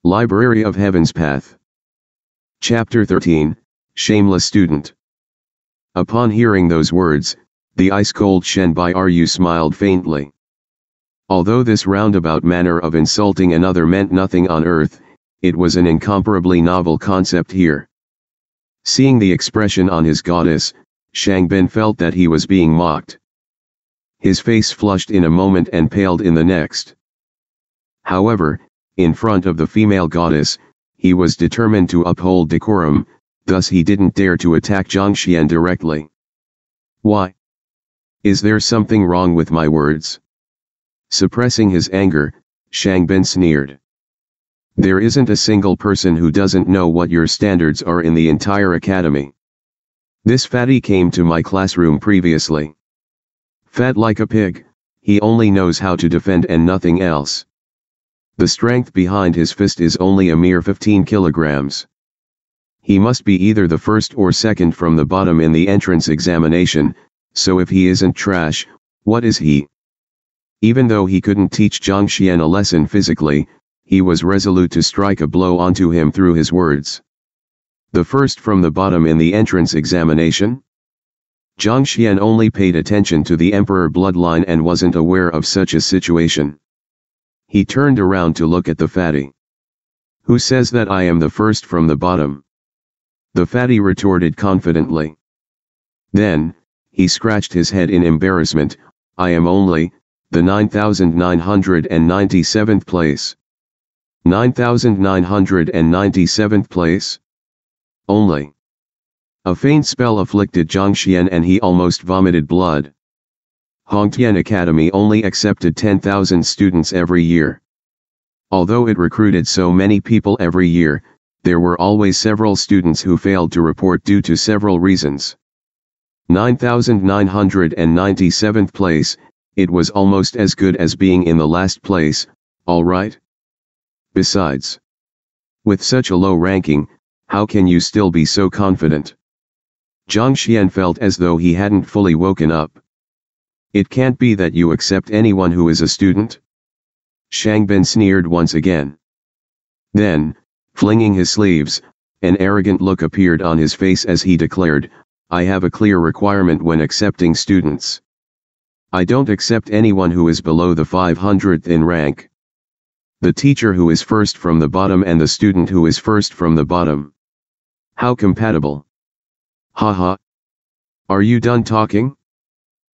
Library of Heaven's Path. Chapter 13, Shameless Student. Upon hearing those words, the ice-cold Shen Bairu smiled faintly. Although this roundabout manner of insulting another meant nothing on earth, it was an incomparably novel concept here. Seeing the expression on his goddess, Shangbin felt that he was being mocked. His face flushed in a moment and paled in the next. However, in front of the female goddess, he was determined to uphold decorum, thus he didn't dare to attack Zhang Xuan directly. Why? Is there something wrong with my words? Suppressing his anger, Shangbin sneered. There isn't a single person who doesn't know what your standards are in the entire academy. This fatty came to my classroom previously. Fat like a pig, he only knows how to defend and nothing else. The strength behind his fist is only a mere 15 kilograms. He must be either the first or second from the bottom in the entrance examination, so if he isn't trash, what is he? Even though he couldn't teach Zhang Xuan a lesson physically, he was resolute to strike a blow onto him through his words. The first from the bottom in the entrance examination? Zhang Xuan only paid attention to the emperor bloodline and wasn't aware of such a situation. He turned around to look at the fatty. Who says that I am the first from the bottom? The fatty retorted confidently. Then, he scratched his head in embarrassment. I am only the 9,997th place. 9,997th place? Only. A faint spell afflicted Zhang Xuan and he almost vomited blood. Hongtian Academy only accepted 10,000 students every year. Although it recruited so many people every year, there were always several students who failed to report due to several reasons. 9,997th place, it was almost as good as being in the last place, alright? Besides, with such a low ranking, how can you still be so confident? Zhang Xuan felt as though he hadn't fully woken up. It can't be that you accept anyone who is a student? Shangbin sneered once again. Then, flinging his sleeves, an arrogant look appeared on his face as he declared, I have a clear requirement when accepting students. I don't accept anyone who is below the 500th in rank. The teacher who is first from the bottom and the student who is first from the bottom. How compatible? Haha. Are you done talking?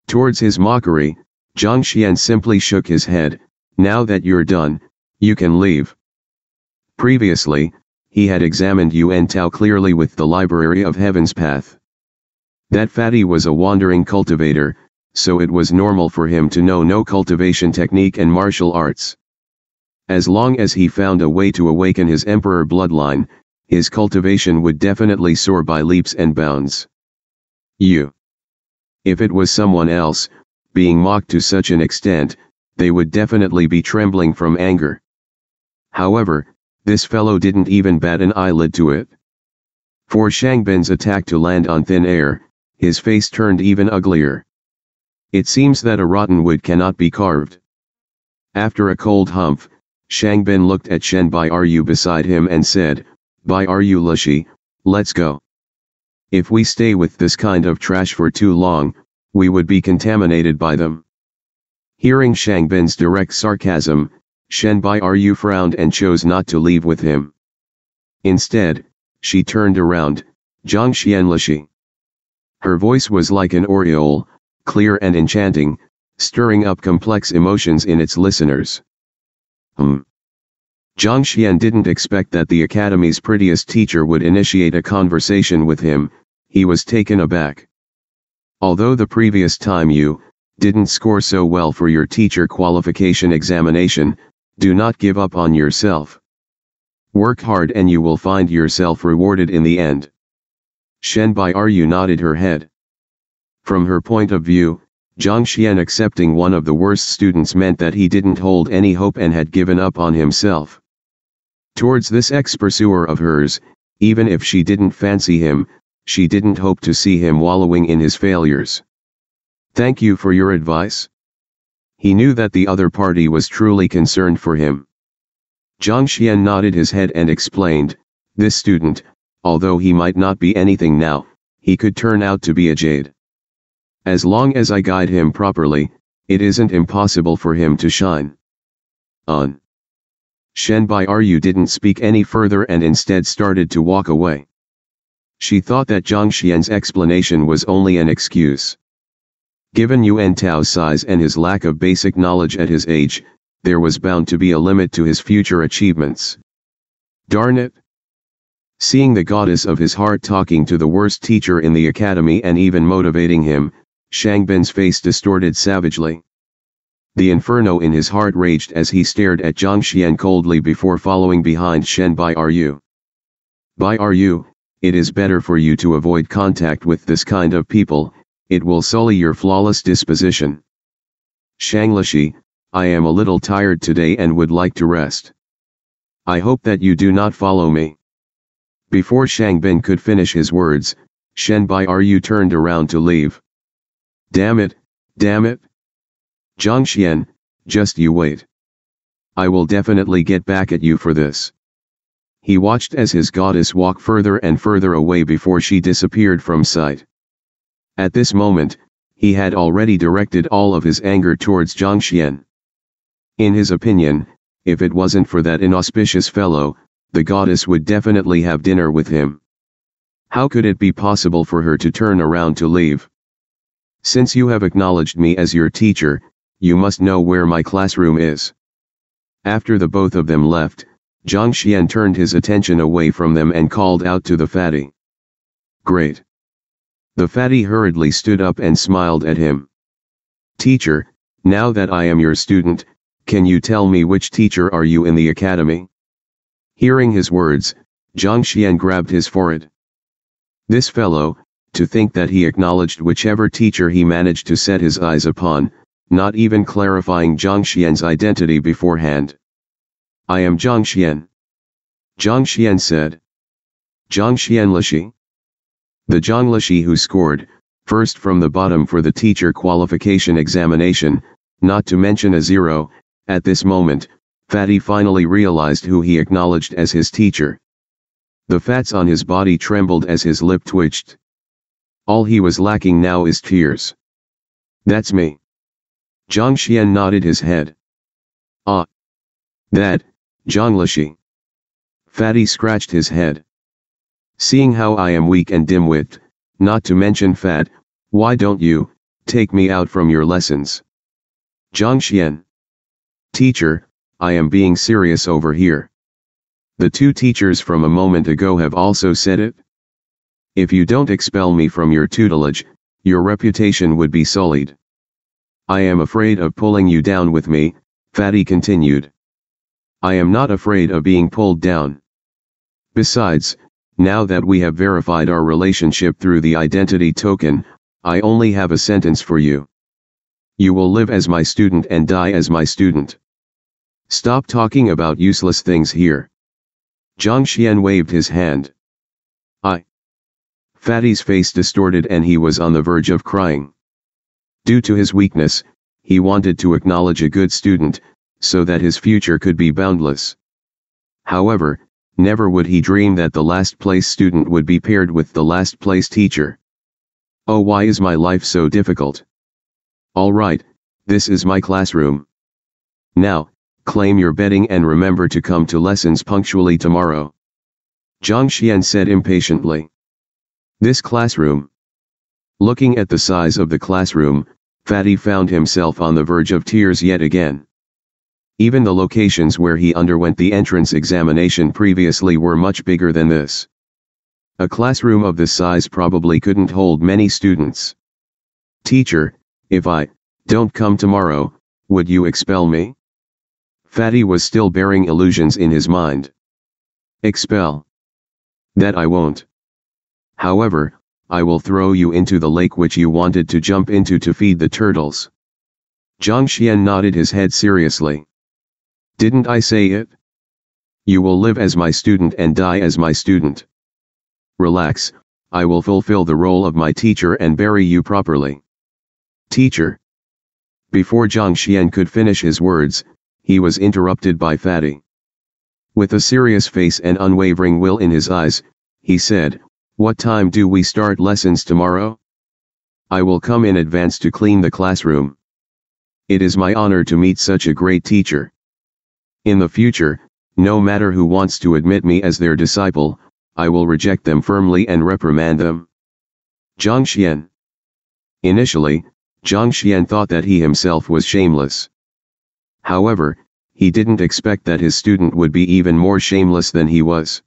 Towards his mockery, Zhang Xuan simply shook his head. Now that you're done, you can leave. Previously, he had examined Yuan Tao clearly with the Library of Heaven's Path. That fatty was a wandering cultivator, so it was normal for him to know no cultivation technique and martial arts. As long as he found a way to awaken his emperor bloodline, his cultivation would definitely soar by leaps and bounds. If it was someone else, being mocked to such an extent, they would definitely be trembling from anger. However, this fellow didn't even bat an eyelid to it. For Shangbin's attack to land on thin air, his face turned even uglier. It seems that a rotten wood cannot be carved. After a cold humph, Shangbin looked at Shen Bairu beside him and said, Bairu Lishi, let's go. If we stay with this kind of trash for too long, we would be contaminated by them. Hearing Shangbin's direct sarcasm, Shen Bairu frowned and chose not to leave with him. Instead, she turned around, Zhang Xuan Lishi. Her voice was like an aureole, clear and enchanting, stirring up complex emotions in its listeners. Zhang Xuan didn't expect that the academy's prettiest teacher would initiate a conversation with him. He was taken aback. Although the previous time you didn't score so well for your teacher qualification examination, do not give up on yourself. Work hard and you will find yourself rewarded in the end. Shen Bairu nodded her head. From her point of view, Zhang Xuan accepting one of the worst students meant that he didn't hold any hope and had given up on himself. Towards this ex-pursuer of hers, even if she didn't fancy him, she didn't hope to see him wallowing in his failures. Thank you for your advice. He knew that the other party was truly concerned for him. Zhang Xuan nodded his head and explained, this student, although he might not be anything now, he could turn out to be a jade. As long as I guide him properly, it isn't impossible for him to shine. On. TellBrary didn't speak any further and instead started to walk away. She thought that Zhang Xuan's explanation was only an excuse. Given Yuan Tao's size and his lack of basic knowledge at his age, there was bound to be a limit to his future achievements. Darn it! Seeing the goddess of his heart talking to the worst teacher in the academy and even motivating him, Shangbin's face distorted savagely. The inferno in his heart raged as he stared at Zhang Xuan coldly before following behind TellBrary. Brary, it is better for you to avoid contact with this kind of people, it will sully your flawless disposition. Shanglishi, I am a little tired today and would like to rest. I hope that you do not follow me. Before Shangbin could finish his words, TellBrary turned around to leave. Damn it, damn it. Zhang Xuan, just you wait. I will definitely get back at you for this. He watched as his goddess walked further and further away before she disappeared from sight. At this moment, he had already directed all of his anger towards Zhang Xuan. In his opinion, if it wasn't for that inauspicious fellow, the goddess would definitely have dinner with him. How could it be possible for her to turn around to leave? Since you have acknowledged me as your teacher, you must know where my classroom is. After the both of them left, Zhang Xuan turned his attention away from them and called out to the fatty. Great. The fatty hurriedly stood up and smiled at him. Teacher, now that I am your student, can you tell me which teacher are you in the academy? Hearing his words, Zhang Xuan grabbed his forehead. This fellow, to think that he acknowledged whichever teacher he managed to set his eyes upon, not even clarifying Zhang Xuan's identity beforehand. I am Zhang Xuan. Zhang Xuan said. Zhang Xuan Lishi? The Zhang Lishi who scored, first from the bottom for the teacher qualification examination, not to mention a 0, at this moment, Fatty finally realized who he acknowledged as his teacher. The fats on his body trembled as his lip twitched. All he was lacking now is tears. That's me. Zhang Xuan nodded his head. Ah. That, Zhang Lishi. Fatty scratched his head. Seeing how I am weak and dim-witted, not to mention fat, why don't you take me out from your lessons? Zhang Xuan. Teacher, I am being serious over here. The two teachers from a moment ago have also said it. If you don't expel me from your tutelage, your reputation would be sullied. I am afraid of pulling you down with me, Fatty continued. I am not afraid of being pulled down. Besides, now that we have verified our relationship through the identity token, I only have a sentence for you. You will live as my student and die as my student. Stop talking about useless things here. Zhang Xuan waved his hand. Fatty's face distorted and he was on the verge of crying. Due to his weakness, he wanted to acknowledge a good student, so that his future could be boundless. However, never would he dream that the last place student would be paired with the last place teacher. Oh, why is my life so difficult? Alright, this is my classroom. Now, claim your bedding and remember to come to lessons punctually tomorrow. Zhang Xuan said impatiently. This classroom. Looking at the size of the classroom, Fatty found himself on the verge of tears yet again. Even the locations where he underwent the entrance examination previously were much bigger than this. A classroom of this size probably couldn't hold many students. Teacher, if I don't come tomorrow, would you expel me? Fatty was still bearing illusions in his mind. Expel? That I won't. However, I will throw you into the lake which you wanted to jump into to feed the turtles. Zhang Xuan nodded his head seriously. Didn't I say it? You will live as my student and die as my student. Relax, I will fulfill the role of my teacher and bury you properly. Teacher. Before Zhang Xuan could finish his words, he was interrupted by Fatty. With a serious face and unwavering will in his eyes, he said, "What time do we start lessons tomorrow? I will come in advance to clean the classroom. It is my honor to meet such a great teacher. In the future, no matter who wants to admit me as their disciple, I will reject them firmly and reprimand them." Zhang Xuan. Initially, Zhang Xuan thought that he himself was shameless. However, he didn't expect that his student would be even more shameless than he was.